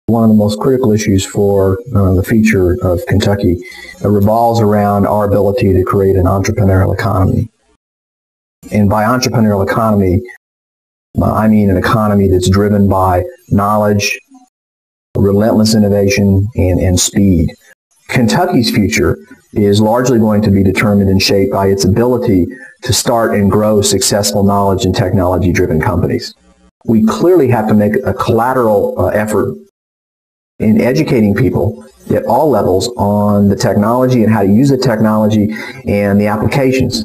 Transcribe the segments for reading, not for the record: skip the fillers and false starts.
One of the most critical issues for the future of Kentucky revolves around our ability to create an entrepreneurial economy. And by entrepreneurial economy, I mean an economy that's driven by knowledge, relentless innovation, and speed. Kentucky's future is largely going to be determined and shaped by its ability to start and grow successful knowledge and technology-driven companies. We clearly have to make a collateral effort in educating people at all levels on the technology and how to use the technology and the applications.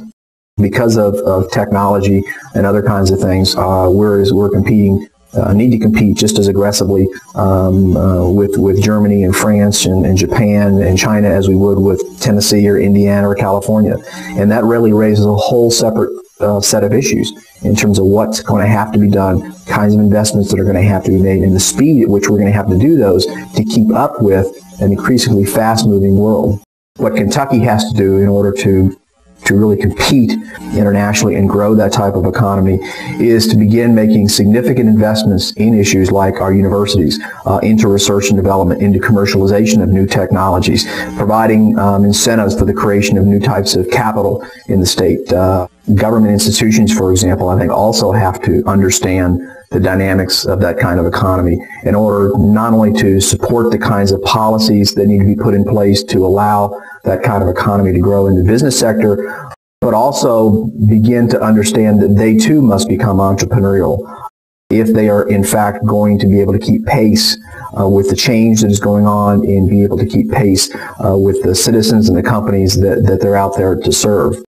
Because of technology and other kinds of things, we're competing, need to compete just as aggressively with Germany and France and Japan and China as we would with Tennessee or Indiana or California. And that really raises a whole separate set of issues in terms of what's going to have to be done, kinds of investments that are going to have to be made, and the speed at which we're going to have to do those to keep up with an increasingly fast-moving world. What Kentucky has to do in order to really compete internationally and grow that type of economy is to begin making significant investments in issues like our universities, into research and development, into commercialization of new technologies, providing incentives for the creation of new types of capital in the state. Government institutions, for example, I think also have to understand the dynamics of that kind of economy in order not only to support the kinds of policies that need to be put in place to allow that kind of economy to grow in the business sector, but also begin to understand that they too must become entrepreneurial if they are in fact going to be able to keep pace with the change that is going on and be able to keep pace with the citizens and the companies that they're out there to serve.